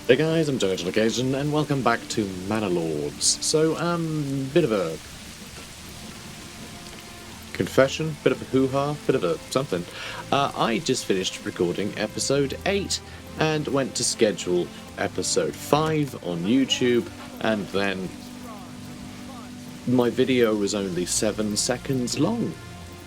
Hey guys, I'm Jojo Occasion, and welcome back to Manor Lords. So, bit of a confession, bit of a hoo-ha, bit of a something. I just finished recording episode 8 and went to schedule episode 5 on YouTube, and then my video was only 7 seconds long,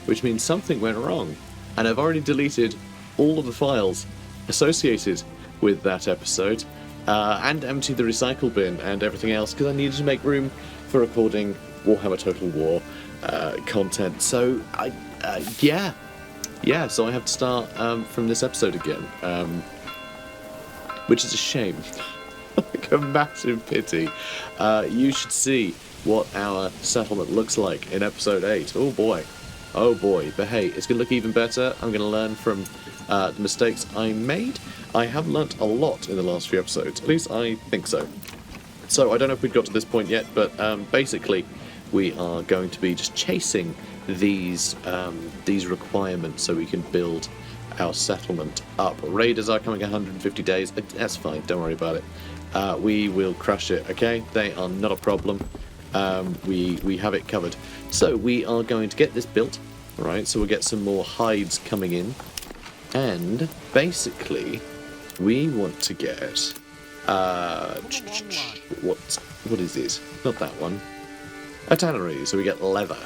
which means something went wrong, and I've already deleted all of the files associated with that episode. And empty the recycle bin and everything else because I needed to make room for recording Warhammer Total War content. So, so I have to start from this episode again, which is a shame. Like a massive pity. You should see what our settlement looks like in episode 8. Oh boy. But hey, it's going to look even better. I'm going to learn from the mistakes I made. I have learnt a lot in the last few episodes. At least I think so. So I don't know if we've got to this point yet, but basically we are going to be just chasing these requirements so we can build our settlement up. Raiders are coming 150 days. That's fine. Don't worry about it. We will crush it. Okay, they are not a problem. We have it covered. So we are going to get this built. All right. So we'll get some more hides coming in, and basically we want to get what is it? Not that one. A tannery. So we get leather.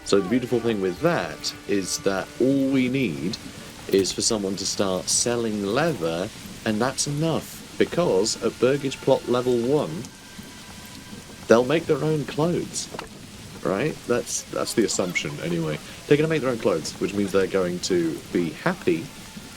So the beautiful thing with that is that all we need is for someone to start selling leather, and that's enough, because at Burgage Plot level 1 they'll make their own clothes. Right? That's the assumption anyway. They're going to make their own clothes, which means they're going to be happy.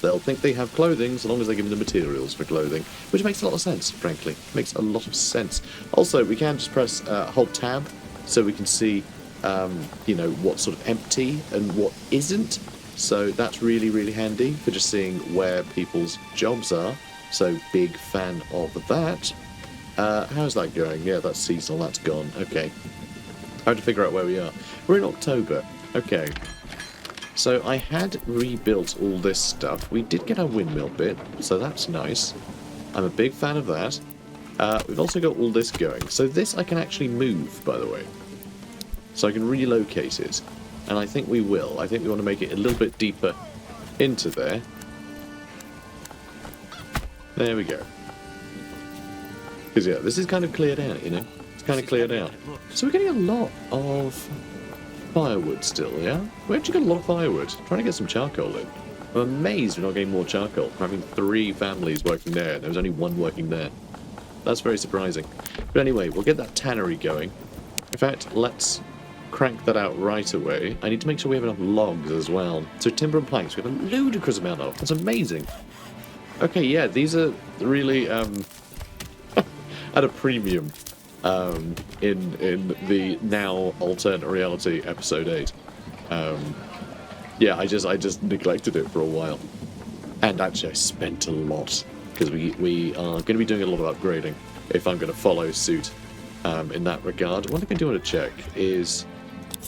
They'll think they have clothing so long as they give them the materials for clothing, which makes a lot of sense, frankly. Makes a lot of sense. Also, we can just press hold tab so we can see, what's sort of empty and what isn't. So that's really, really handy for just seeing where people's jobs are. So big fan of that. How's that going? Yeah, that's seasonal. That's gone. Okay. I have to figure out where we are. We're in October. Okay. So I had rebuilt all this stuff. We did get our windmill bit, so that's nice. I'm a big fan of that. We've also got all this going. So this I can actually move, by the way. So I can relocate it. And I think we will. I think we want to make it a little bit deeper into there. There we go. Because, yeah, this is kind of cleared out, you know? It's kind of cleared out. So we're getting a lot of firewood still, yeah? We actually got a lot of firewood. Trying to get some charcoal in. I'm amazed we're not getting more charcoal. We're having 3 families working there, and there was only 1 working there. That's very surprising. But anyway, we'll get that tannery going. In fact, let's crank that out right away. I need to make sure we have enough logs as well. So timber and planks, we have a ludicrous amount of. That's amazing. Okay, yeah, these are really at a premium in the now alternate reality episode 8. I just neglected it for a while, and actually I spent a lot because we are going to be doing a lot of upgrading if I'm going to follow suit in that regard. One thing I do want to check is,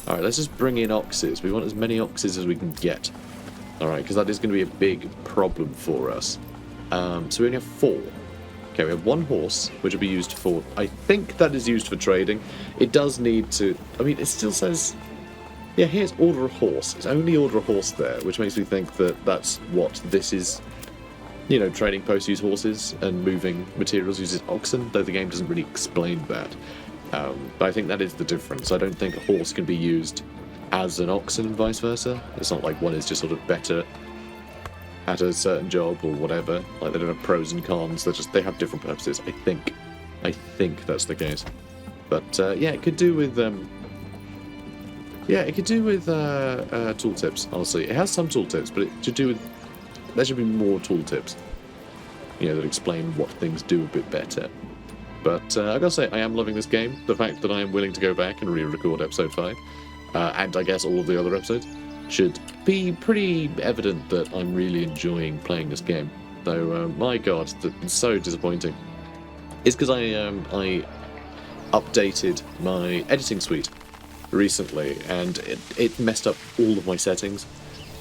all right, let's just bring in oxes. We want as many oxes as we can get. All right, because that is going to be a big problem for us. So we only have 4. Okay, we have 1 horse, which will be used for... I think that is used for trading. It does need to... I mean, it still says... Yeah, here's order a horse. It's only order a horse there, which makes me think that that's what this is. You know, trading posts use horses, and moving materials uses oxen, though the game doesn't really explain that. But I think that is the difference. I don't think a horse can be used as an oxen and vice versa. It's not like one is just sort of better at a certain job or whatever. Like, they don't have pros and cons. They have different purposes. I think that's the case. But it could do with tooltips. Honestly, it has some tooltips, but it should do with... There should be more tooltips, that explain what things do a bit better. But I gotta say, I am loving this game. The fact that I am willing to go back and re-record episode 5, and I guess all of the other episodes, should be pretty evident that I'm really enjoying playing this game. Though, my god, it's so disappointing. It's because I updated my editing suite recently, and it messed up all of my settings.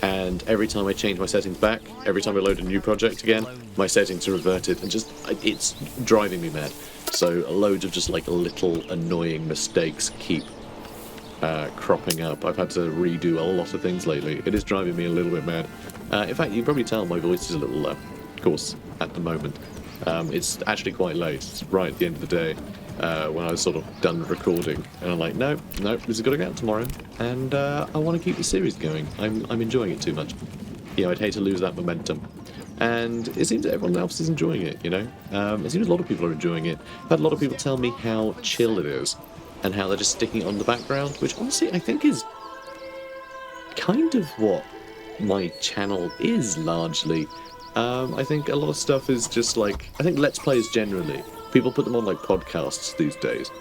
and every time I change my settings back, every time I load a new project again, my settings are reverted, and just it's driving me mad. So loads of just like little annoying mistakes keep cropping up. I've had to redo a lot of things lately. It is driving me a little bit mad. In fact, you can probably tell my voice is a little coarse at the moment. It's actually quite late. It's right at the end of the day when I was sort of done recording, and I'm like, no, this has got to go out tomorrow, and I want to keep the series going. I'm enjoying it too much. You know, I'd hate to lose that momentum. And it seems that everyone else is enjoying it, you know? It seems a lot of people are enjoying it. I've had a lot of people tell me how chill it is, and how they're just sticking it on the background, which honestly I think is kind of what my channel is largely. I think a lot of stuff is just like, I think Let's Plays generally, people put them on like podcasts these days.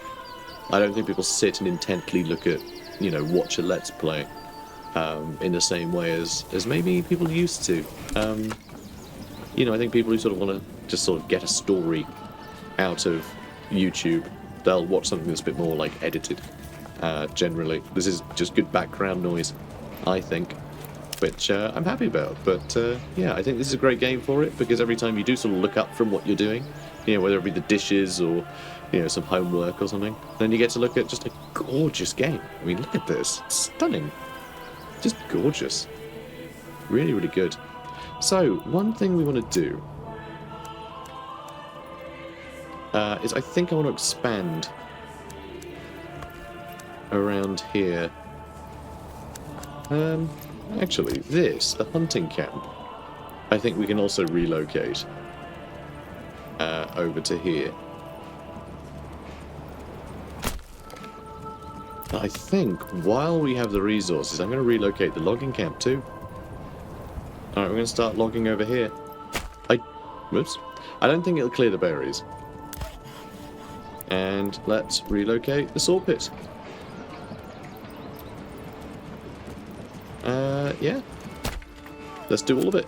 I don't think people sit and intently look at, you know, watch a Let's Play in the same way as maybe people used to. You know, I think people who sort of want to just sort of get a story out of YouTube, they'll watch something that's a bit more like edited, generally. This is just good background noise, I think, which I'm happy about. But yeah, I think this is a great game for it, because every time you do sort of look up from what you're doing, you know, whether it be the dishes or, you know, some homework or something, then you get to look at just a gorgeous game. I mean, look at this. It's stunning. Just gorgeous. Really, really good. So, one thing we want to do is I think I want to expand around here. Actually, the hunting camp, I think we can also relocate over to here. I think while we have the resources, I'm going to relocate the logging camp too. Alright, we're going to start logging over here. Whoops. I don't think it'll clear the berries. And let's relocate the saw pit. Yeah. Let's do all of it.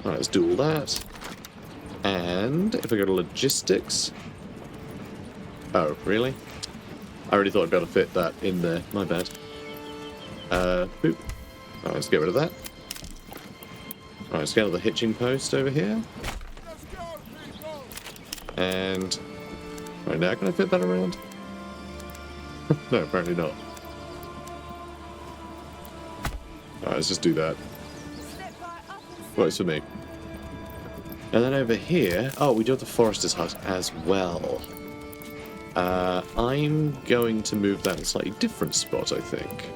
Alright, let's do all that. And if I go to logistics... Oh, really? I already thought I'd be able to fit that in there. My bad. Boop. Alright, let's get rid of that. Alright, let's get the hitching post over here. And... Right now, can I fit that around? No, apparently not. Alright, let's just do that. Works for me. And then over here... Oh, we do have the forester's hut as well. I'm going to move that in a slightly different spot, I think.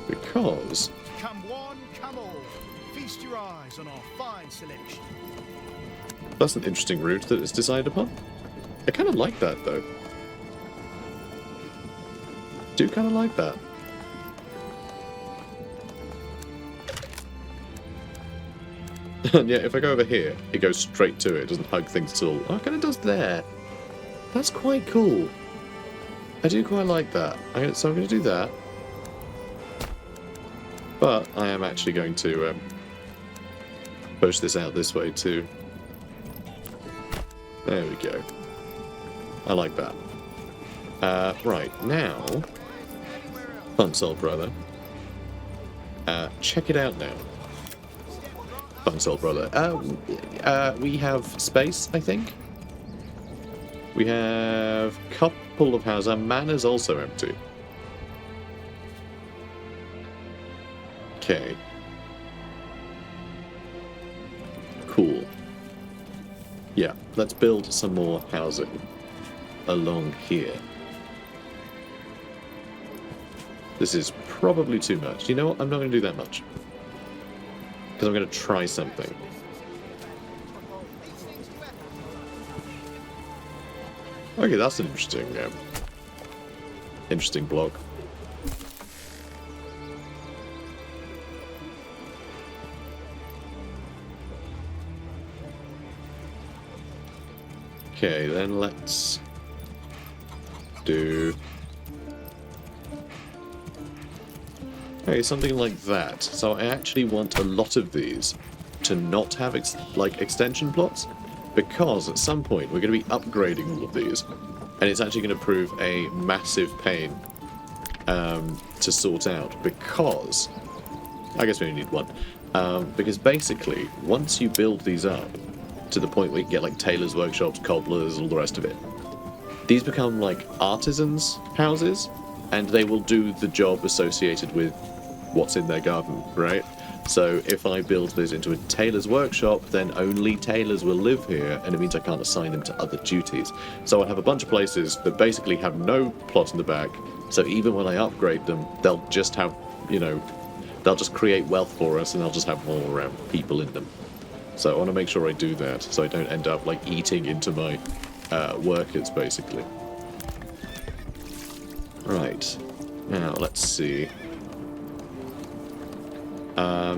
Because... Come one, come all. Feast your eyes on our fine selection. That's an interesting route that it's decided upon. I kind of like that, though. Do kind of like that. And yeah, if I go over here, it goes straight to it. It doesn't hug things at all. Oh, it kind of does there. That's quite cool. I do quite like that. So I'm going to do that. But I am actually going to push this out this way too. There we go. I like that. Right, now... Fun Soul Brother. Check it out now. Fun Soul Brother. We have space, I think. We have a couple of houses. Our manor's also empty. Okay. Cool. Yeah, let's build some more housing along here. This is probably too much. You know what? I'm not going to do that much. Because I'm going to try something. Okay, that's an interesting block. Okay, then let's do... Okay, something like that. So I actually want a lot of these to not have extension plots, because at some point we're going to be upgrading all of these. And it's actually going to prove a massive pain to sort out, because... I guess we only need one. Because basically, once you build these up to the point where you can get like tailors' workshops, cobblers, all the rest of it, these become like artisans' houses, and they will do the job associated with what's in their garden, right? So if I build this into a tailor's workshop, then only tailors will live here, and it means I can't assign them to other duties. So I have a bunch of places that basically have no plot in the back, so even when I upgrade them, they'll just have, you know, they'll just create wealth for us, and they'll just have more people in them. So I want to make sure I do that, so I don't end up like eating into my workers, basically. Right. Now, let's see.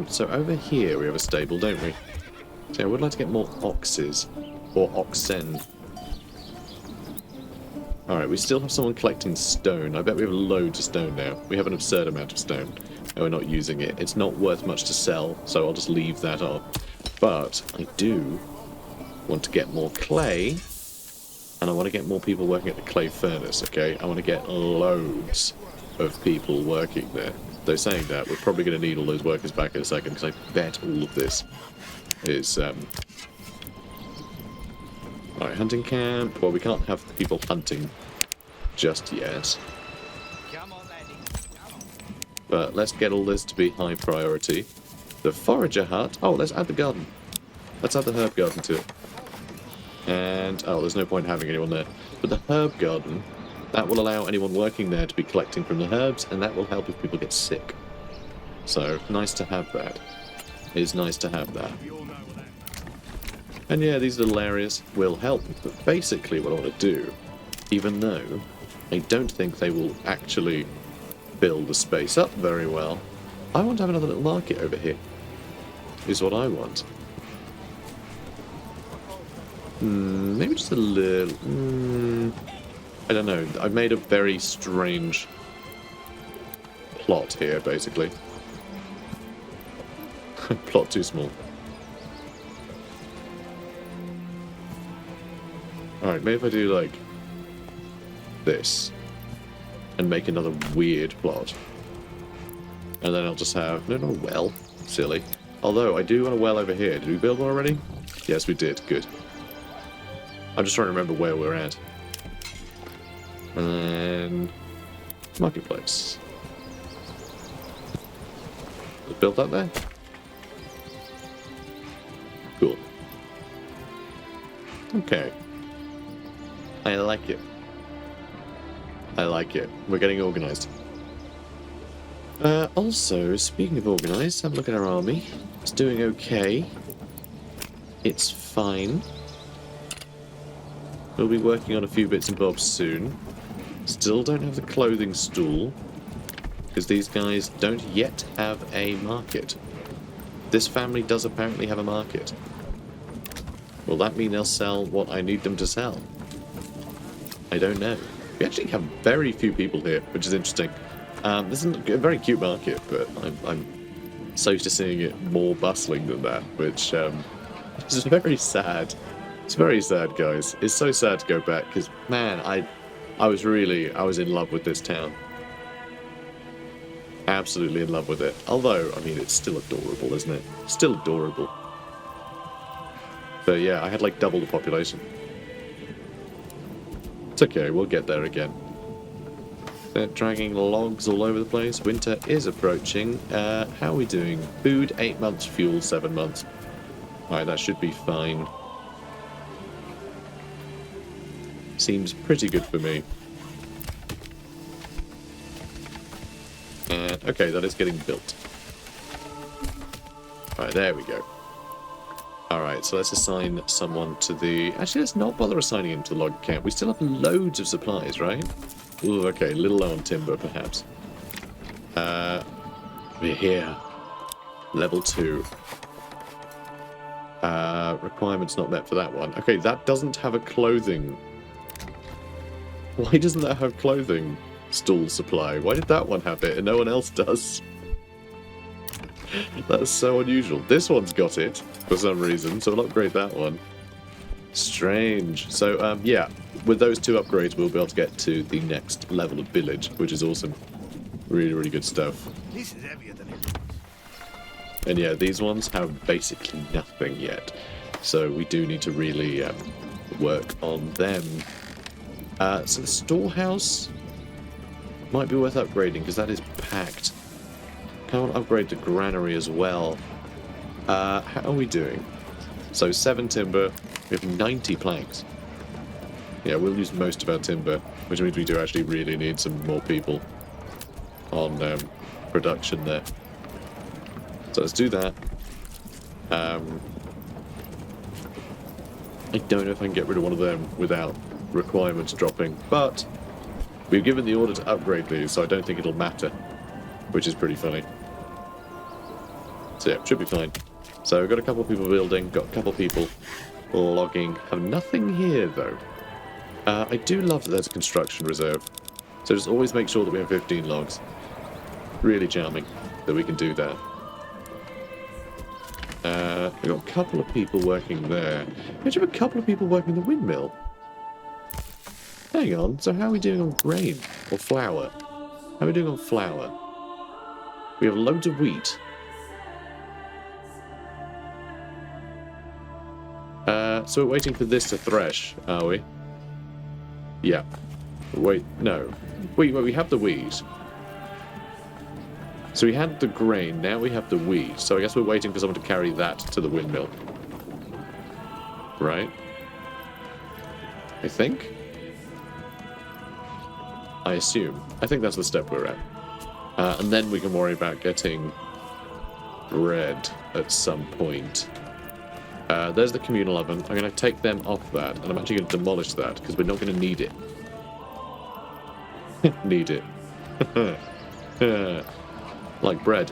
So over here we have a stable, don't we? So I would like to get more oxes. Or oxen. Alright, we still have someone collecting stone. I bet we have loads of stone now. We have an absurd amount of stone. And we're not using it. It's not worth much to sell, so I'll just leave that off. But I do want to get more clay. And I want to get more people working at the clay furnace, okay? I want to get loads of people working there. Though saying that, we're probably going to need all those workers back in a second, because I bet all of this is... Alright, hunting camp. Well, we can't have people hunting just yet. But let's get all this to be high priority. The forager hut. Oh, let's add the garden. Let's add the herb garden to it. And, oh, there's no point having anyone there. But the herb garden, that will allow anyone working there to be collecting from the herbs, and that will help if people get sick. So, nice to have that. It is nice to have that. And yeah, these little areas will help. But basically what I want to do, even though I don't think they will actually build the space up very well, I want to have another little market over here. Is what I want. Maybe just a little... I don't know. I've made a very strange plot here, basically. Plot too small. Alright, maybe if I do, like, this. And make another weird plot. And then I'll just have... No, not a well. Silly. Although, I do want a well over here. Did we build one already? Yes, we did. Good. I'm just trying to remember where we're at. And then... Marketplace. Let's build that there. Cool. Okay. I like it. I like it. We're getting organised. Also, speaking of organised, have a look at our army. It's doing okay. It's fine. We'll be working on a few bits and bobs soon. Still don't have the clothing stool, because these guys don't yet have a market. This family does apparently have a market. Will that mean they'll sell what I need them to sell? I don't know. We actually have very few people here, which is interesting. This is a very cute market, but I'm so used to seeing it more bustling than that, which is very sad. It's very sad, guys. It's so sad to go back, because, man, I was in love with this town. Absolutely in love with it. Although, I mean, it's still adorable, isn't it? Still adorable. But yeah, I had like double the population. It's okay, we'll get there again. They're dragging logs all over the place. Winter is approaching. How are we doing? Food, 8 months. Fuel, 7 months. Alright, that should be fine. Seems pretty good for me. And, okay, that is getting built. Alright, there we go. Alright, so let's assign someone to the... Actually, let's not bother assigning him to the log camp. We still have loads of supplies, right? Ooh, okay, a little low on timber, perhaps. We're here. Level 2. Requirements not met for that one. Okay, that doesn't have a clothing... Why doesn't that have clothing stool supply? Why did that one have it and no one else does? That's so unusual. This one's got it for some reason, so I'll upgrade that one. Strange. So, yeah, with those 2 upgrades, we'll be able to get to the next level of village, which is awesome. Really, really good stuff. This is heavier than it looks. And yeah, these ones have basically nothing yet. So we do need to really work on them. So the storehouse might be worth upgrading because that is packed. Can't upgrade the granary as well. How are we doing? So 7 timber, we have 90 planks. Yeah, we'll use most of our timber, which means we do actually really need some more people on production there. So let's do that. I don't know if I can get rid of one of them without requirements dropping, but we've given the order to upgrade these, so I don't think it'll matter, which is pretty funny. So yeah, should be fine. So we've got a couple of people building, got a couple of people logging. Have nothing here though. I do love that there's a construction reserve. So just always make sure that we have 15 logs. Really charming that we can do that. We've got a couple of people working there. We actually have a couple of people working the windmill. Hang on, so how are we doing on grain? Or flour? How are we doing on flour? We have loads of wheat. So we're waiting for this to thresh, are we? Yeah. Wait, no. Wait, we have the wheat. So we had the grain, now we have the wheat. So I guess we're waiting for someone to carry that to the windmill. Right? I think? I assume. I think that's the step we're at. And then we can worry about getting bread at some point. There's the communal oven. I'm going to take them off that, and I'm actually going to demolish that, because we're not going to need it. Need it. Like bread.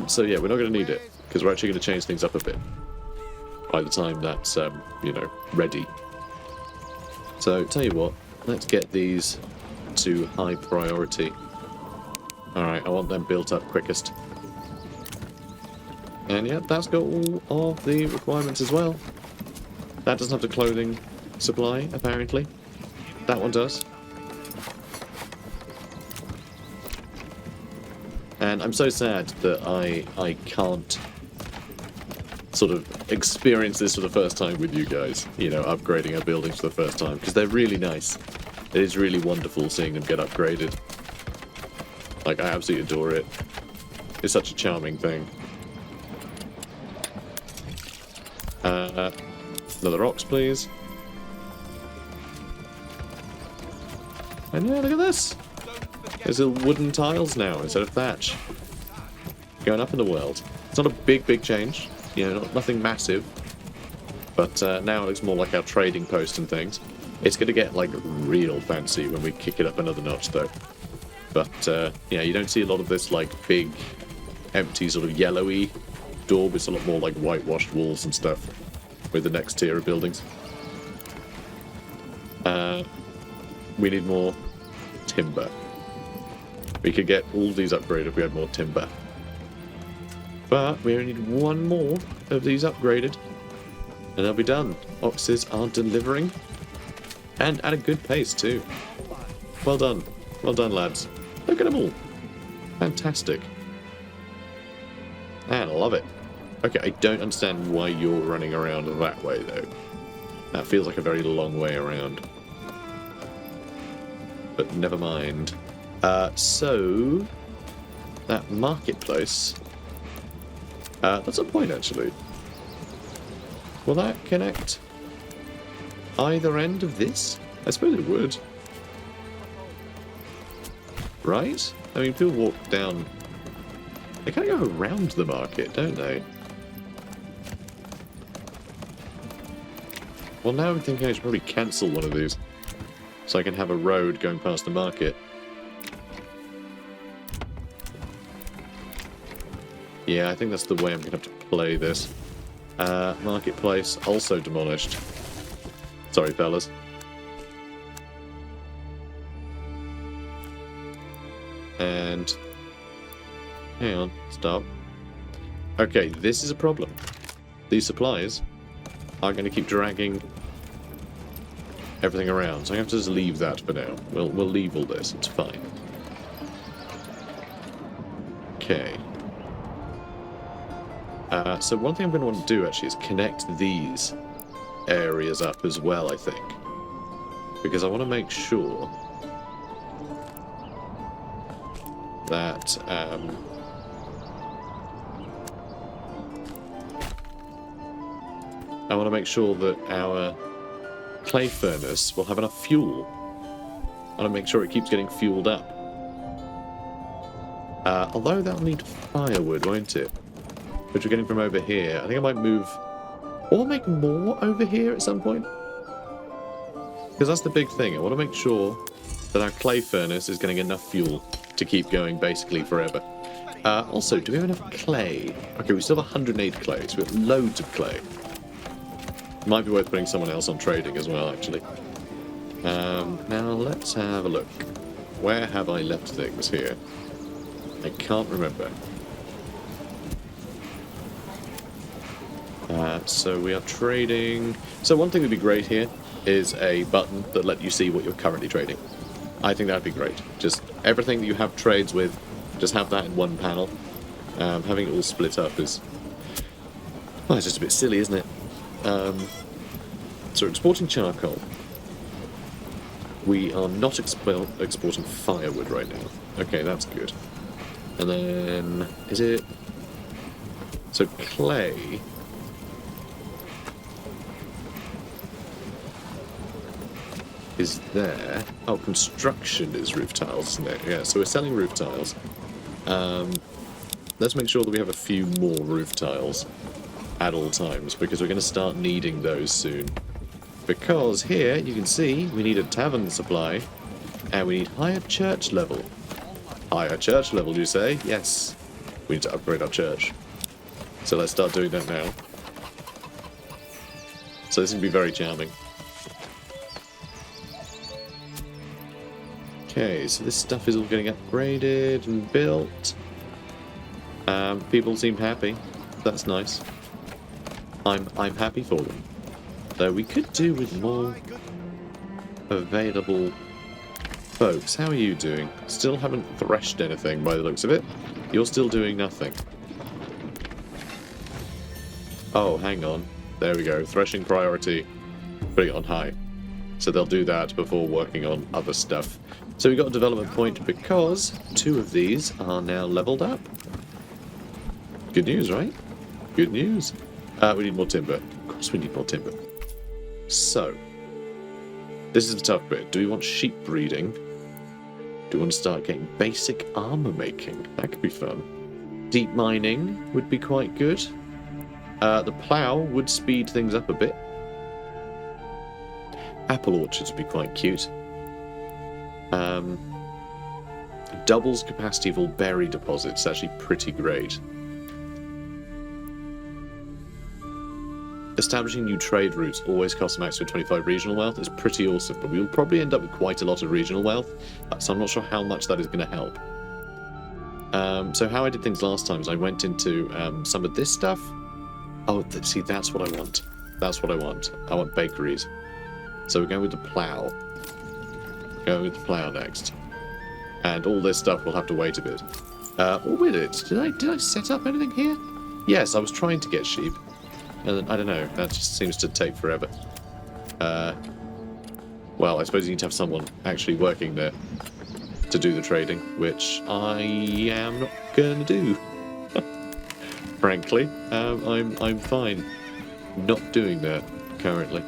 So yeah, we're not going to need it, because we're actually going to change things up a bit by the time that's, you know, ready. So, tell you what, let's get these to high priority. Alright, I want them built up quickest. And yeah, that's got all of the requirements as well. That doesn't have the clothing supply, apparently. That one does. And I'm so sad that I can't sort of experience this for the first time with you guys. You know, upgrading our buildings for the first time. Because they're really nice. It is really wonderful seeing them get upgraded. Like, I absolutely adore it. It's such a charming thing. Another ox, please. And yeah, look at this. There's wooden tiles now instead of thatch. Going up in the world. It's not a big change. You know, nothing massive. But now it looks more like our trading post and things. It's going to get, like, real fancy when we kick it up another notch, though. But, yeah, you don't see a lot of this, like, big, empty, sort of yellowy daub. It's a lot more like whitewashed walls and stuff with the next tier of buildings. We need more timber. We could get all these upgraded if we had more timber. But we only need one more of these upgraded, and they'll be done. Oxes are delivering, and at a good pace too. Well done. Well done, lads. Look at them all. Fantastic. And I love it. Okay, I don't understand why you're running around that way, though. That feels like a very long way around. But never mind. So... that marketplace... that's a point, actually. Will that connect either end of this? I suppose it would. Right? I mean, people walk down... they kind of go around the market, don't they? Well, now I'm thinking I should probably cancel one of these, so I can have a road going past the market. Yeah, I think that's the way I'm going to have to play this. Marketplace, also demolished. Sorry, fellas. And... hang on, stop. Okay, this is a problem. These supplies are going to keep dragging everything around. So I have to just leave that for now. We'll leave all this. It's fine. Okay. So one thing I'm going to want to do actually is connect these areas up as well, I think. Because I want to make sure that I want to make sure that our clay furnace will have enough fuel. I want to make sure it keeps getting fueled up. Although that'll need firewood, won't it? Which we're getting from over here. I think I might move or make more over here at some point. Because that's the big thing. I want to make sure that our clay furnace is getting enough fuel to keep going basically forever. Also, do we have enough clay? Okay, we still have 108 clay, so we have loads of clay. Might be worth putting someone else on trading as well, actually. Now, let's have a look. Where have I left things here? I can't remember. So we are trading... So one thing that would be great here is a button that let you see what you're currently trading. I think that'd be great. Just everything that you have trades with, just have that in one panel. Having it all split up is... Well, it's just a bit silly, isn't it? So we're exporting charcoal. We are not exporting firewood right now. Okay, that's good. And then... Is it... So clay... is there. Oh, construction is roof tiles, isn't it? Yeah, so we're selling roof tiles. Let's make sure that we have a few more roof tiles at all times, because we're going to start needing those soon. Because here, you can see, we need a tavern supply, and we need higher church level. Higher church level, you say? Yes. We need to upgrade our church. So let's start doing that now. So this is going to be very charming. Okay, so this stuff is all getting upgraded and built. People seem happy. That's nice. I'm happy for them. Though we could do with more available folks. How are you doing? Still haven't threshed anything by the looks of it. You're still doing nothing. Oh, hang on. There we go. Threshing priority. Putting it on high. So they'll do that before working on other stuff. So we got a development point because 2 of these are now leveled up. Good news, right? Good news. We need more timber. Of course we need more timber. So, this is the tough bit. Do we want sheep breeding? Do we want to start getting basic armor making? That could be fun. Deep mining would be quite good. The plough would speed things up a bit. Apple orchards would be quite cute. Doubles capacity of all berry deposits. Actually pretty great. Establishing new trade routes always costs a maximum of 25 regional wealth. It's pretty awesome, but we'll probably end up with quite a lot of regional wealth, so I'm not sure how much that is going to help. So how I did things last time is I went into some of this stuff. Oh, see, that's what I want. That's what I want. I want bakeries. So we're going with the plough. Going with the plough next. And all this stuff will have to wait a bit. Or with it. Did I set up anything here? Yes, I was trying to get sheep. And I don't know, that just seems to take forever. Well, I suppose you need to have someone actually working there to do the trading, which I am not gonna do. Frankly, I'm fine not doing that currently.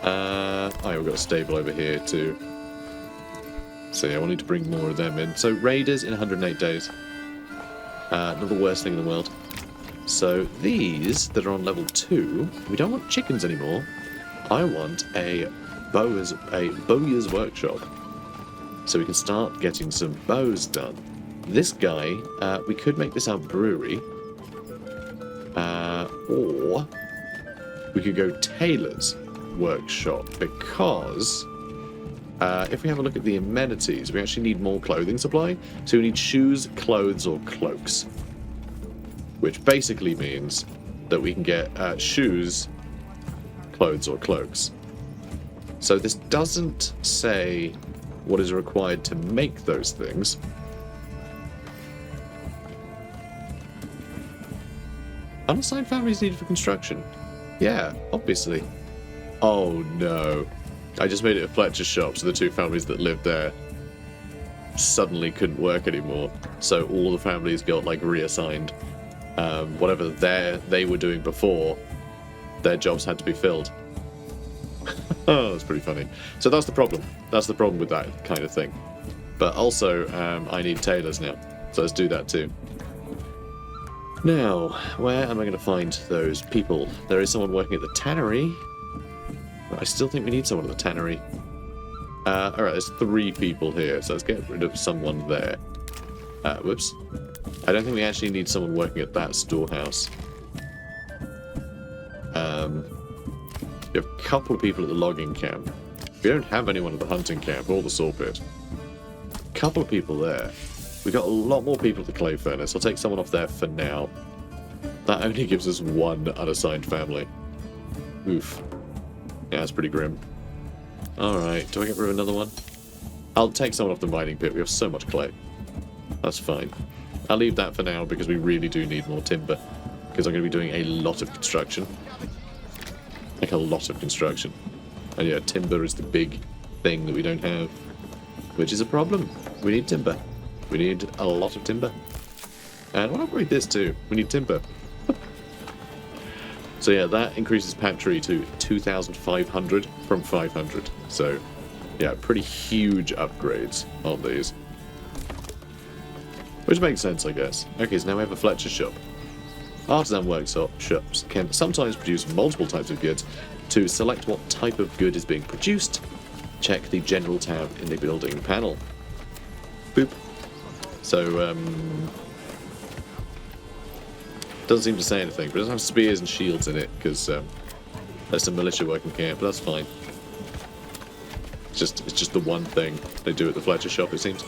I've got a stable over here too. So yeah, we'll need to bring more of them in. So raiders in 108 days. Not the worst thing in the world. So these that are on level 2, we don't want chickens anymore. I want a bowyer's workshop. So we can start getting some bows done. This guy, we could make this our brewery. Or we could go tailor's workshop, because if we have a look at the amenities, we actually need more clothing supply. So we need shoes, clothes, or cloaks. Which basically means that we can get shoes, clothes, or cloaks. So this doesn't say what is required to make those things. Unassigned families needed for construction. Yeah, obviously. Oh no. I just made it a Fletcher's shop, so the two families that lived there suddenly couldn't work anymore. So all the families got like reassigned. Whatever they were doing before, their jobs had to be filled. Oh, that's pretty funny. So that's the problem. That's the problem with that kind of thing. But also, I need tailors now. So let's do that too. Now, where am I going to find those people? There is someone working at the tannery. But I still think we need someone at the tannery. Alright, there's 3 people here, so let's get rid of someone there. Whoops. I don't think we actually need someone working at that storehouse. We have a couple of people at the logging camp. We don't have anyone at the hunting camp or the saw pit. A couple of people there. We've got a lot more people at the clay furnace. I'll take someone off there for now. That only gives us 1 unassigned family. Oof. Yeah, that's pretty grim. Alright, do I get rid of another one? I'll take someone off the mining pit. We have so much clay. That's fine. I'll leave that for now because we really do need more timber. Because I'm going to be doing a lot of construction. Like a lot of construction. And yeah, timber is the big thing that we don't have. Which is a problem. We need timber. We need a lot of timber. And I'll upgrade this too. We need timber. So yeah, that increases pantry to 2,500 from 500. So yeah, pretty huge upgrades on these. Which makes sense, I guess. Okay, so now we have a Fletcher shop. Artisan workshops can sometimes produce multiple types of goods. To select what type of good is being produced, check the general tab in the building panel. Boop. So, doesn't seem to say anything, but it doesn't have spears and shields in it, because there's some militia working camp, but that's fine. It's just the one thing they do at the Fletcher shop, it seems.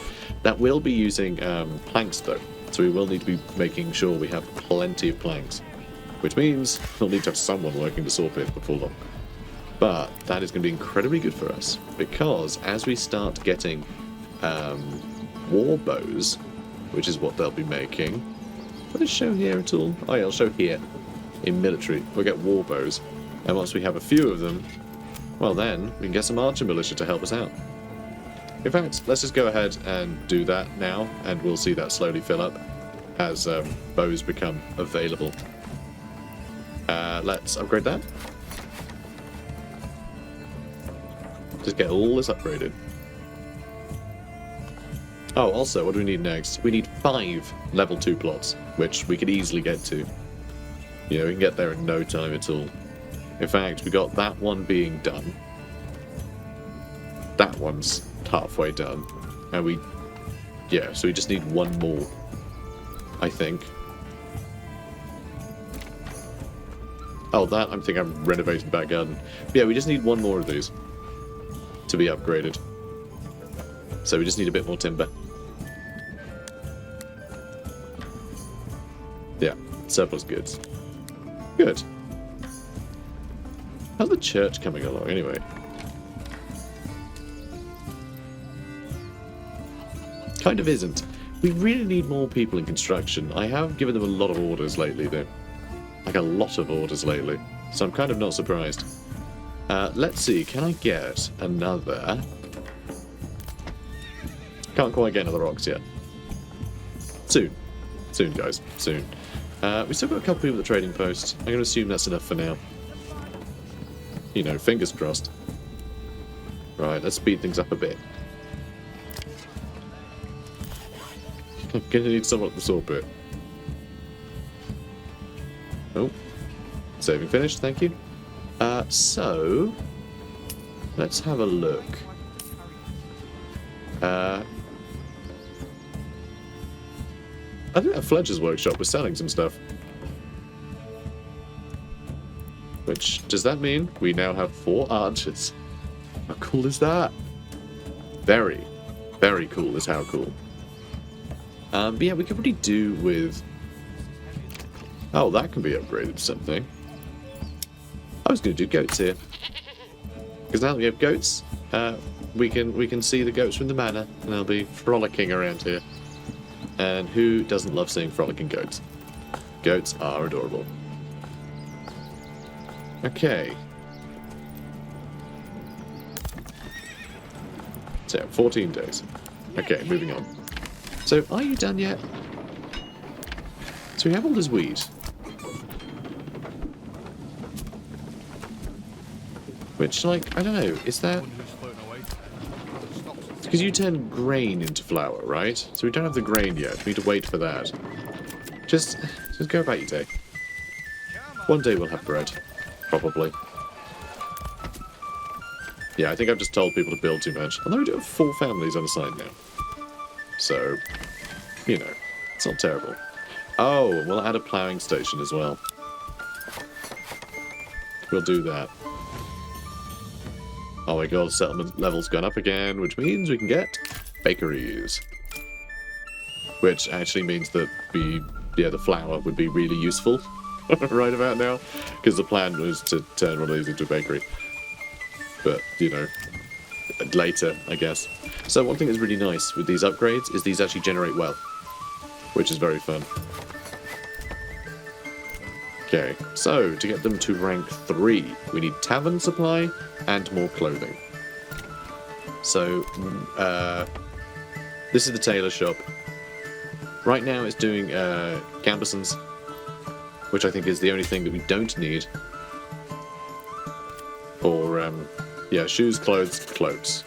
That will be using planks, though, so we will need to be making sure we have plenty of planks, which means we'll need to have someone working the saw pit before long. But that is going to be incredibly good for us, because as we start getting war bows, which is what they'll be making. Will it show here at all? Oh yeah, it'll show here. In military, we'll get war bows. And once we have a few of them, well then, we can get some archer militia to help us out. In fact, let's just go ahead and do that now, and we'll see that slowly fill up as bows become available. Let's upgrade that. Just get all this upgraded. Oh, also, what do we need next? We need 5 level 2 plots, which we could easily get to. You know, we can get there in no time at all. In fact, we got that one being done. That one's halfway done. And yeah, so we just need 1 more, I think. Oh, that, I'm thinking I'm renovating back garden. But yeah, we just need 1 more of these to be upgraded. So we just need a bit more timber. Yeah, surplus goods. Good. How's the church coming along, anyway? Kind of isn't. We really need more people in construction. I have given them a lot of orders lately, though. Like a lot of orders lately. So I'm kind of not surprised. Let's see, can I get another... Can't quite get another ox yet. Soon. Soon, guys. Soon. We still got a couple people at the trading post. I'm going to assume that's enough for now. You know, fingers crossed. Right, let's speed things up a bit. I'm going to need someone at the saw pit. Oh. Saving finished, thank you. So... let's have a look. I think that Fletcher's workshop was selling some stuff. Which, does that mean we now have 4 archers? How cool is that? Very, very cool is how cool. But yeah, we could really do with... oh, that can be upgraded to something. I was going to do goats here. Because now that we have goats, we can see the goats from the manor, and they'll be frolicking around here. And who doesn't love seeing frolicking goats? Goats are adorable. Okay. So, 14 days. Okay, moving on. So, are you done yet? So we have all this weed. Which, like, I don't know, is that... Because you turn grain into flour, right? So we don't have the grain yet. We need to wait for that. Just go about your day. One day we'll have bread. Probably. Yeah, I think I've just told people to build too much. Although we do have 4 families on the side now. So, you know, it's not terrible. Oh, and we'll add a ploughing station as well. We'll do that. Oh my god, settlement level's gone up again, which means we can get bakeries. Which actually means that the flour would be really useful right about now. Because the plan was to turn one of these into a bakery. But, you know, later, I guess. So one thing that's really nice with these upgrades is these actually generate wealth. Which is very fun. Okay, so to get them to rank 3, we need tavern supply and more clothing. So, this is the tailor shop. Right now it's doing gambesons, which I think is the only thing that we don't need. Or, yeah, shoes, clothes, clothes.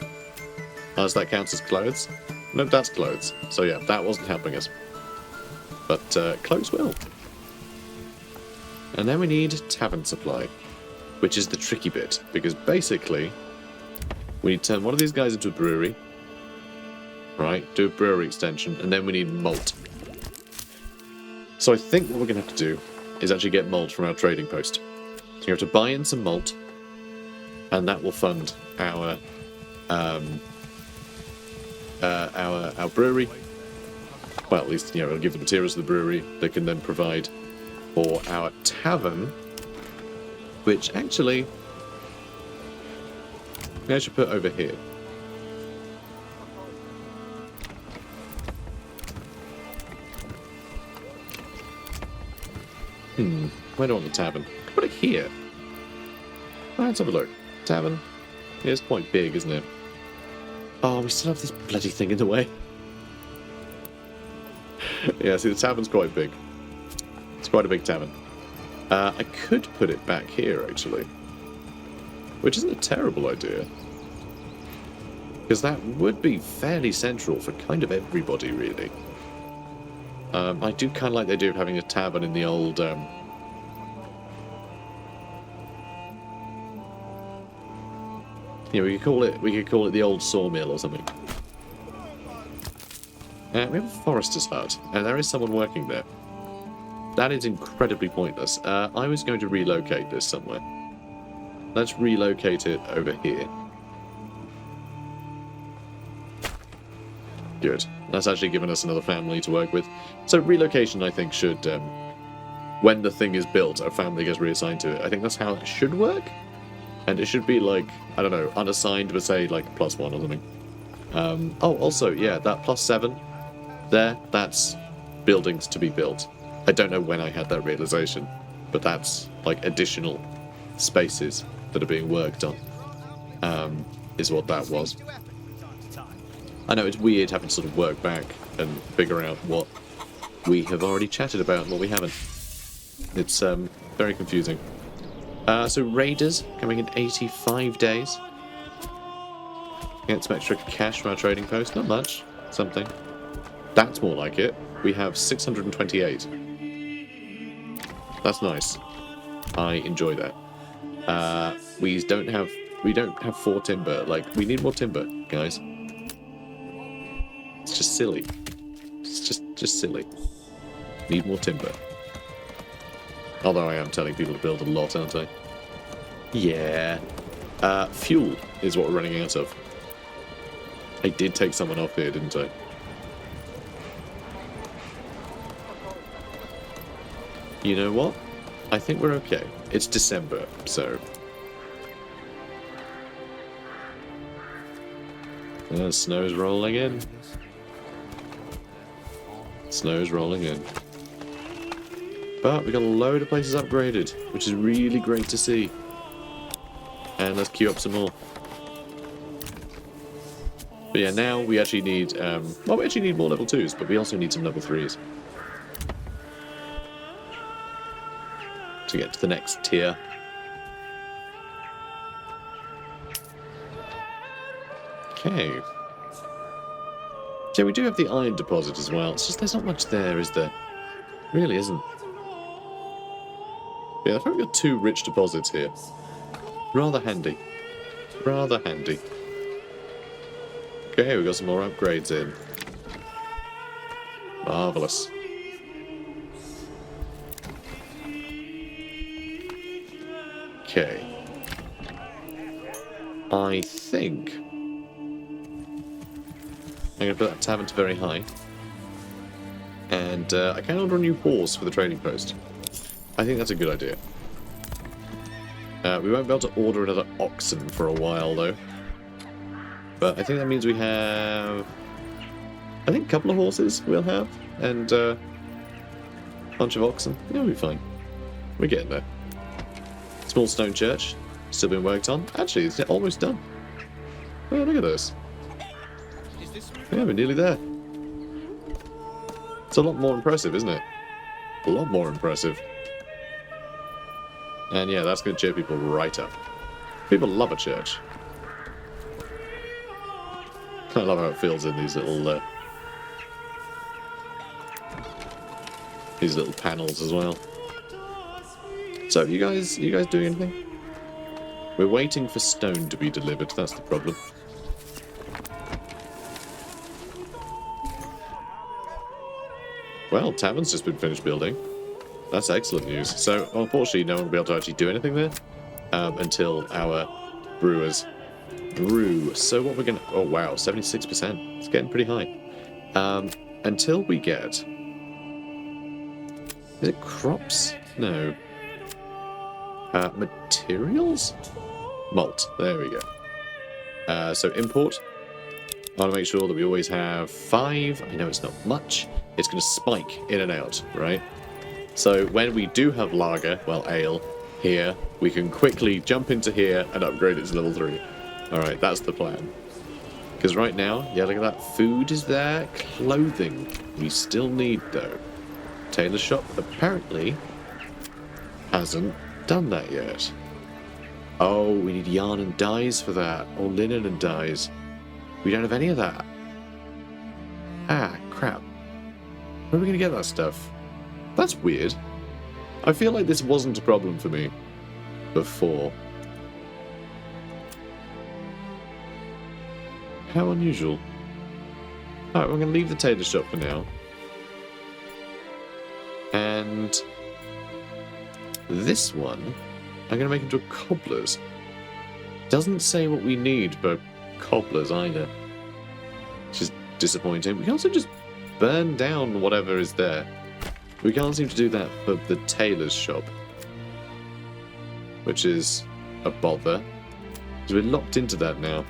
Does that count as clothes? No, that's clothes. So yeah, that wasn't helping us. But clothes will. And then we need tavern supply, which is the tricky bit, because basically we need to turn one of these guys into a brewery, right, do a brewery extension, and then we need malt. So I think what we're going to have to do is actually get malt from our trading post. So you have to buy in some malt, and that will fund our brewery. Well, at least, you know, it'll give the materials to the brewery that can then provide for our tavern, which actually I should put over here. Where do I want the tavern? Put it here. Let's have a look. Tavern. Yeah, it's quite big, isn't it? Oh, we still have this bloody thing in the way. Yeah, see, the tavern's quite big. It's quite a big tavern. I could put it back here, actually. Which isn't a terrible idea. Because that would be fairly central for kind of everybody, really. I do kind of like the idea of having a tavern in the old... Yeah, we could call it the old sawmill or something. We have a forester's hut, and there is someone working there. That is incredibly pointless. I was going to relocate this somewhere. Let's relocate it over here. Good. That's actually given us another family to work with. So relocation, I think, should... when the thing is built, a family gets reassigned to it. I think that's how it should work. And it should be, like, I don't know, unassigned, but say, like, +1 or something. Oh, also, yeah, that +7 there, that's buildings to be built. I don't know when I had that realization, but that's, like, additional spaces that are being worked on, is what that was. I know, it's weird having to sort of work back and figure out what we have already chatted about and what we haven't. It's, very confusing. So Raiders coming in 85 days. Get some extra cash from our trading post. Not much. Something. That's more like it. We have 628. That's nice. I enjoy that. We don't have 4 timber. Like, we need more timber, guys. It's just silly. It's just silly. Need more timber. Although I am telling people to build a lot, aren't I? Yeah. Fuel is what we're running out of. I did take someone off here, didn't I? You know what? I think we're okay. It's December, so... Snow's rolling in. Snow's rolling in. But we got a load of places upgraded, which is really great to see. And let's queue up some more. But yeah, now we actually need, well, we actually need more level 2s, but we also need some level 3s. To get to the next tier. Okay. So we do have the iron deposit as well. It's just there's not much there, is there? Really isn't. Yeah, I've probably got 2 rich deposits here. Rather handy. Rather handy. Okay, we've got some more upgrades in. Marvellous. Okay. I think I'm going to put that tavern to very high. And I can order a new horse for the trading post. I think that's a good idea. We won't be able to order another oxen for a while, though. But I think that means we have... I think a couple of horses we'll have. And a bunch of oxen. Yeah, we'll be fine. We're getting there. Small stone church. Still being worked on. Actually, it's almost done. Oh, look at this. Yeah, we're nearly there. It's a lot more impressive, isn't it? A lot more impressive. And yeah, that's going to cheer people right up. People love a church. I love how it feels in these little panels as well. So, you guys doing anything? We're waiting for stone to be delivered. That's the problem. Well, tavern's just been finished building. That's excellent news. So, unfortunately, no one will be able to actually do anything there until our brewers brew. So what we're going to... Oh, wow, 76%. It's getting pretty high. Until we get... Is it crops? No. Materials? Malt. There we go. So import. I want to make sure that we always have 5. I know it's not much. It's going to spike in and out, right? So when we do have lager, well, ale, here, we can quickly jump into here and upgrade it to level 3. Alright, that's the plan. Because right now, yeah, look at that. Food is there. Clothing. We still need, though. Tailor shop apparently hasn't done that yet. Oh, we need yarn and dyes for that. Or linen and dyes. We don't have any of that. Ah, crap. Where are we going to get that stuff? That's weird. I feel like this wasn't a problem for me before. How unusual. Alright, we're going to leave the tailor shop for now. And this one, I'm going to make into a cobbler's. Doesn't say what we need for cobblers either. Which is disappointing. We can also just burn down whatever is there. We can't seem to do that for the tailor's shop. Which is a bother. Because we're locked into that now.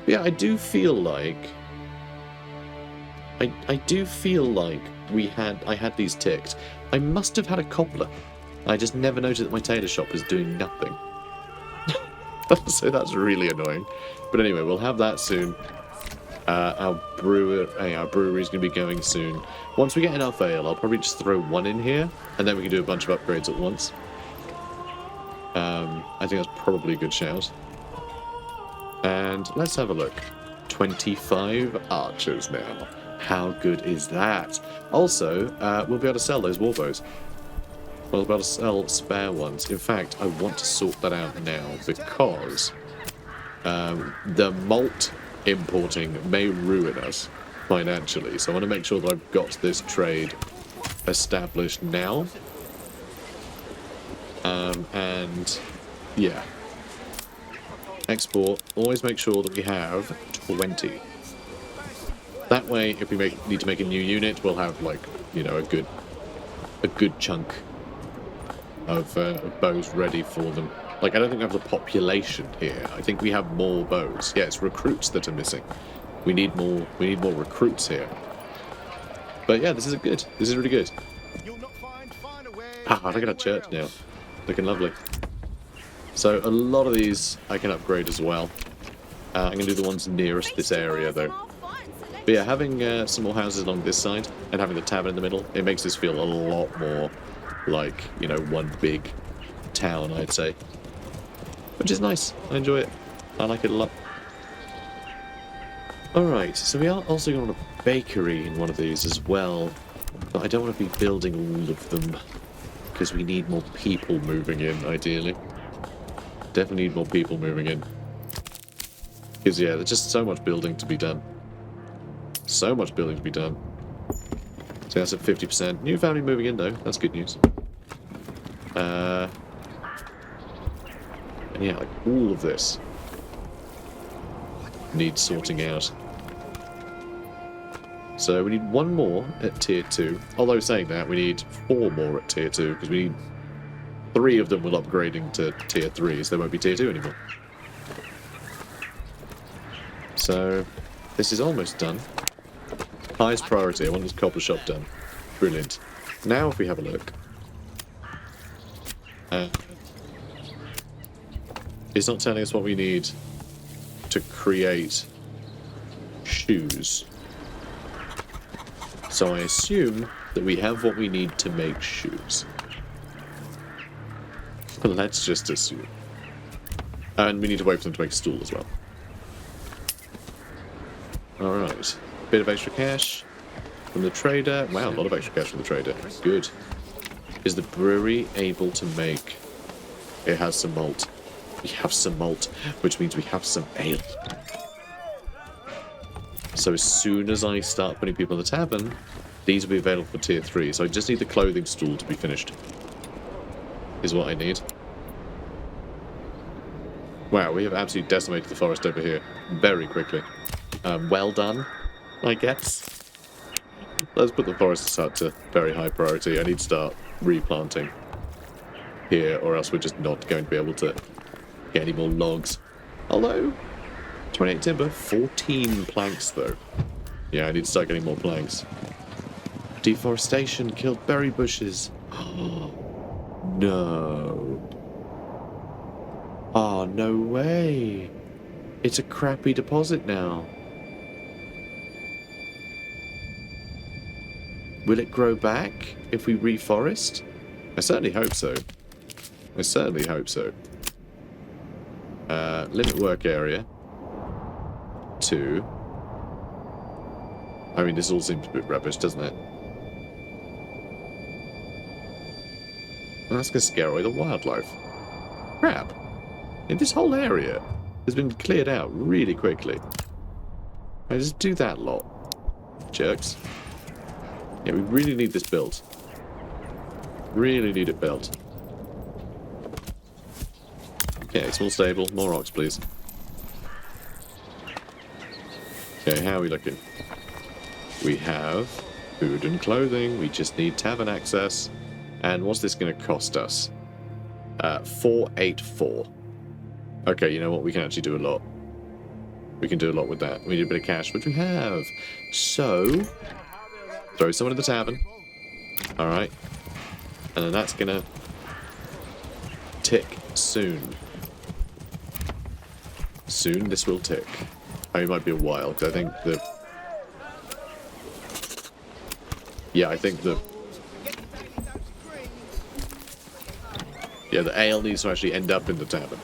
But yeah, I do feel like... I do feel like I had these ticked. I must have had a cobbler. I just never noticed that my tailor shop was doing nothing. So that's really annoying. But anyway, we'll have that soon. Our brewery is going to be going soon. Once we get enough ale, I'll probably just throw one in here, and then we can do a bunch of upgrades at once. I think that's probably a good shout. And let's have a look. 25 archers now. How good is that? Also, we'll be able to sell those warbows. We'll be able to sell spare ones. In fact, I want to sort that out now because the malt importing may ruin us financially. So I want to make sure that I've got this trade established now. And yeah. Export. Always make sure that we have 20. That way, if we need to make a new unit, we'll have, like, you know, a good chunk of bows ready for them. Like, I don't think we have the population here. I think we have more bows. Yeah, it's recruits that are missing. We need more recruits here. But yeah, this is good. This is really good. You'll not find finer wares Ah, look at that church now. Looking lovely. So a lot of these I can upgrade as well. I'm going to do the ones nearest this area, though. But yeah, having some more houses along this side and having the tavern in the middle, it makes this feel a lot more like, you know, one big town, I'd say. Which is nice. I enjoy it. I like it a lot. Alright, so we are also going to want a bakery in one of these as well. But I don't want to be building all of them. Because we need more people moving in, ideally. Definitely need more people moving in. Because, yeah, there's just so much building to be done. So much building to be done. So that's at 50%. New family moving in, though. That's good news. And yeah, like all of this needs sorting out. So we need one more at tier 2. Although saying that, we need 4 more at tier 2, because we need 3 of them will upgrading to tier 3, so they won't be tier 2 anymore. So this is almost done. Highest priority, I want this cobble shop done. Brilliant. Now if we have a look. It's not telling us what we need to create shoes. So I assume that we have what we need to make shoes. But let's just assume. And we need to wait for them to make a stool as well. Alright. Bit of extra cash from the trader. Wow, a lot of extra cash from the trader. Good. Is the brewery able to make... It has some malt. We have some malt, which means we have some ale. So as soon as I start putting people in the tavern, these will be available for tier 3. So I just need the clothing stool to be finished. Is what I need. Wow, we have absolutely decimated the forest over here very quickly. Well done, I guess. Let's put the forest aside to very high priority. I need to start replanting here, or else we're just not going to be able to get any more logs. Although, 28 timber, 14 planks though. Yeah, I need to start getting more planks. Deforestation killed berry bushes. No. Oh, no way. It's a crappy deposit now. Will it grow back if we reforest? I certainly hope so. I certainly hope so. Limit work area. 2. I mean, this all seems a bit rubbish, doesn't it? That's going to scare away the wildlife. Crap. And this whole area has been cleared out really quickly. I just do that lot. Jerks. Yeah, we really need this built. Really need it built. Okay, small stable. More ox, please. Okay, how are we looking? We have food and clothing. We just need tavern access. And what's this going to cost us? 484. Okay, you know what? We can actually do a lot. We can do a lot with that. We need a bit of cash, which we have. So, throw someone in the tavern. Alright. And then that's going to tick soon. Soon this will tick. I mean, it might be a while, because I think the... Yeah, I think the... Yeah, the ale needs to actually end up in the tavern.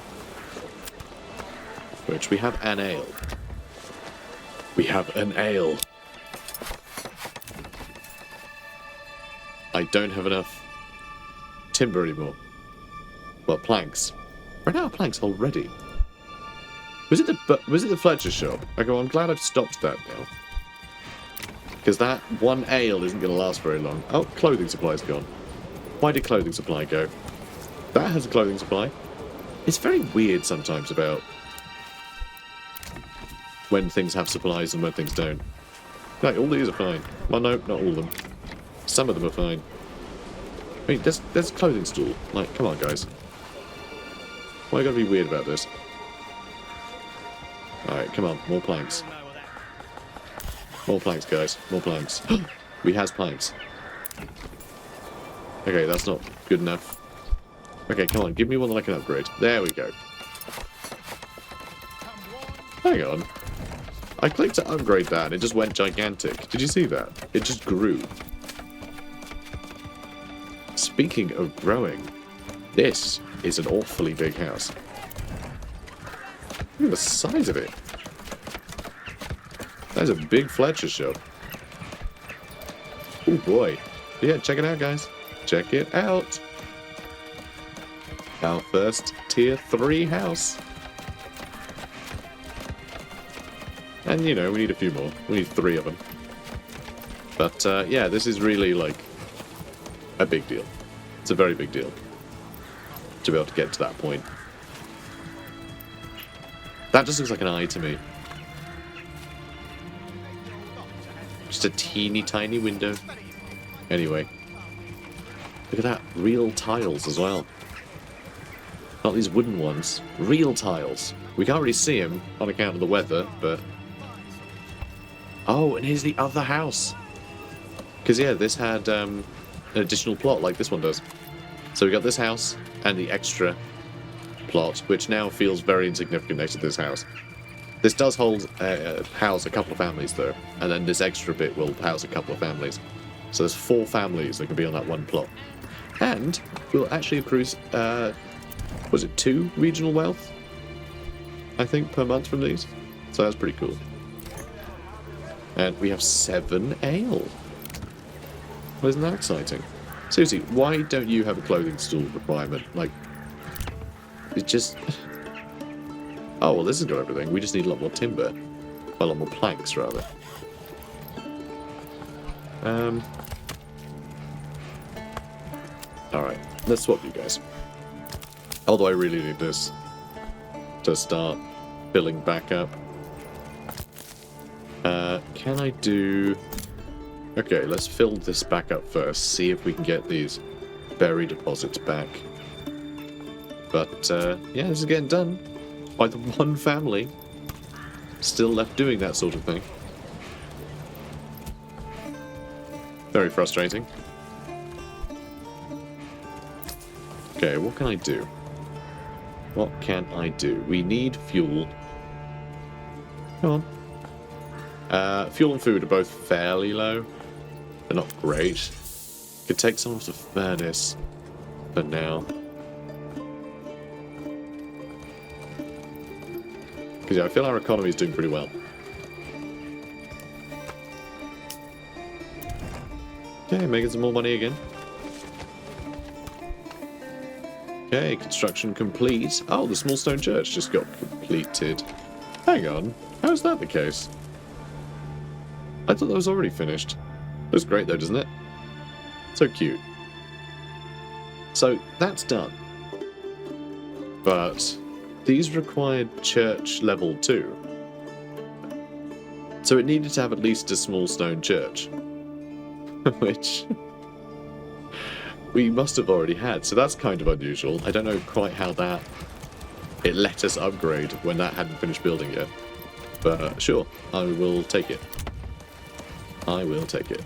Which we have an ale. We have an ale. I don't have enough timber anymore. Well, planks. We're out of planks already. Was it the Fletcher shop? Okay, well, I'm glad I've stopped that now. Because that one ale isn't going to last very long. Oh, clothing supply's gone. Why did clothing supply go? That has a clothing supply. It's very weird sometimes about when things have supplies and when things don't. Like, all these are fine. Well, no, not all of them. Some of them are fine. I mean, there's a clothing store. Like, come on, guys. Why gotta be weird about this? Alright, come on, more planks. More planks, guys. More planks. We has planks. Okay, that's not good enough. Okay, come on, give me one that I can upgrade. There we go. Hang on. I clicked to upgrade that and it just went gigantic. Did you see that? It just grew. Speaking of growing, this is an awfully big house. Look at the size of it. That's a big Fletcher shop. Oh boy. Yeah, check it out, guys. Check it out. Our first tier 3 house. And, you know, we need a few more. We need 3 of them. But, yeah, this is really, like, a big deal. It's a very big deal to be able to get to that point. That just looks like an eye to me. Just a teeny tiny window. Anyway. Look at that. Real tiles as well. Not these wooden ones. Real tiles. We can't really see them on account of the weather, but... Oh, and here's the other house. Because, yeah, this had an additional plot like this one does. So we got this house and the extra plot, which now feels very insignificant next to this house. This does house a couple of families, though, and then this extra bit will house a couple of families. So there's 4 families that can be on that one plot. And we'll actually accrue, was it 2 regional wealth? I think, per month from these. So that's pretty cool. And we have 7 ale. Well, isn't that exciting? Seriously, why don't you have a clothing store requirement? Like, it just... Oh, well, this has got everything. We just need a lot more timber. A lot more planks, rather. Alright, let's swap you guys. Although I really need this to start filling back up. Can I do... Okay, let's fill this back up first. See if we can get these berry deposits back. But, yeah, this is getting done by the one family still left doing that sort of thing. Very frustrating. Okay, what can I do? What can I do? We need fuel. Come on. Fuel and food are both fairly low. They're not great. Could take some off the furnace for now. Because yeah, I feel our economy is doing pretty well. Okay, making some more money again. Okay, construction complete. Oh, the small stone church just got completed. Hang on, how's that the case? I thought that was already finished. Looks great though, doesn't it? So cute. So, that's done. But these required church level 2. So it needed to have at least a small stone church. Which we must have already had, so that's kind of unusual. I don't know quite how that... It let us upgrade when that hadn't finished building yet. But sure, I will take it. I will take it.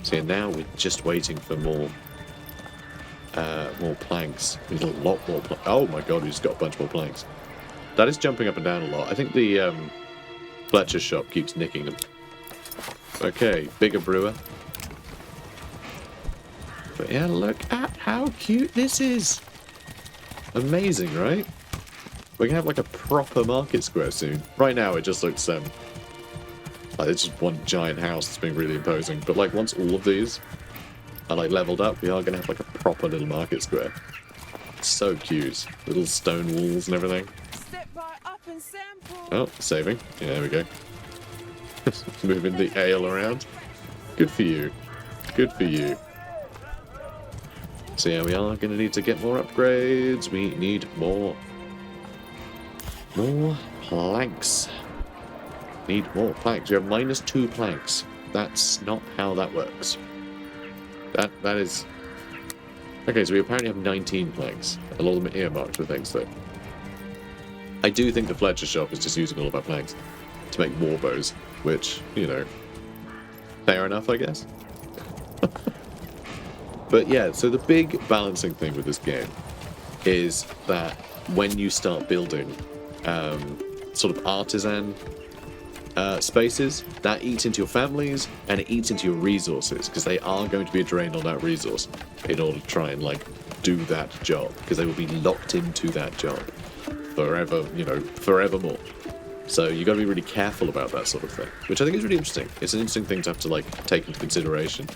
So yeah, now we're just waiting for more planks. We need a lot more planks. Oh my god, we just got a bunch more planks. That is jumping up and down a lot. I think the Fletcher shop keeps nicking them. Okay, bigger brewer. But yeah, look at how cute this is. Amazing, right? We're gonna have like a proper market square soon. Right now it just looks like it's just one giant house that's being really imposing. But like once all of these are like leveled up, we are gonna have like a proper little market square. It's so cute. Little stone walls and everything. Oh, saving. Yeah, there we go. Moving the ale around. Good for you. Good for you. So yeah, we are going to need to get more upgrades. We need more planks. Need more planks. We have -2 planks. That's not how that works. That is Okay, so we apparently have 19 planks. A lot of them are earmarked for things, though. I do think the Fletcher shop is just using all of our planks to make war bows, which, you know, fair enough, I guess. But yeah, so the big balancing thing with this game is that when you start building sort of artisan spaces, that eats into your families and it eats into your resources, because they are going to be drained on that resource in order to try and like do that job, because they will be locked into that job forever, you know, forevermore. So you got to be really careful about that sort of thing, which I think is really interesting. It's an interesting thing to have to like take into consideration.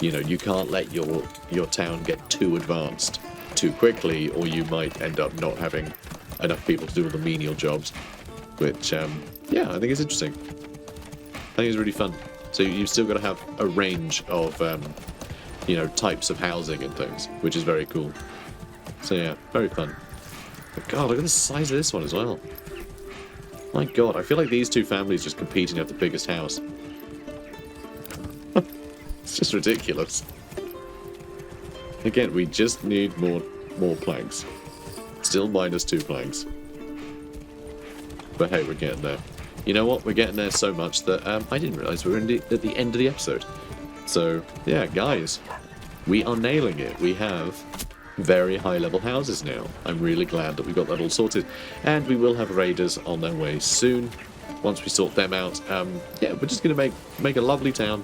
You know, you can't let your town get too advanced too quickly, or you might end up not having enough people to do all the menial jobs. Which, yeah, I think it's interesting. I think it's really fun. So you've still got to have a range of, you know, types of housing and things, which is very cool. So yeah, very fun. But God, look at the size of this one as well. My God, I feel like these two families just competing to have the biggest house. It's just ridiculous. Again, we just need more planks. Still -2 planks. But hey, we're getting there. You know what? We're getting there so much that I didn't realise we were at the end of the episode. So, yeah, guys, we are nailing it. We have very high-level houses now. I'm really glad that we got that all sorted. And we will have raiders on their way soon. Once we sort them out, yeah, we're just going to make a lovely town.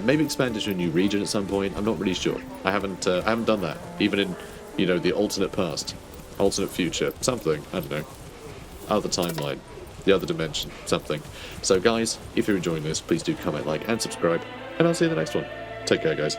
Maybe expand it to a new region at some point. I'm not really sure. I haven't done that. Even in, you know, the alternate past, alternate future, something. I don't know. Other timeline, the other dimension, something. So guys, if you're enjoying this, please do comment, like, and subscribe, and I'll see you in the next one. Take care, guys.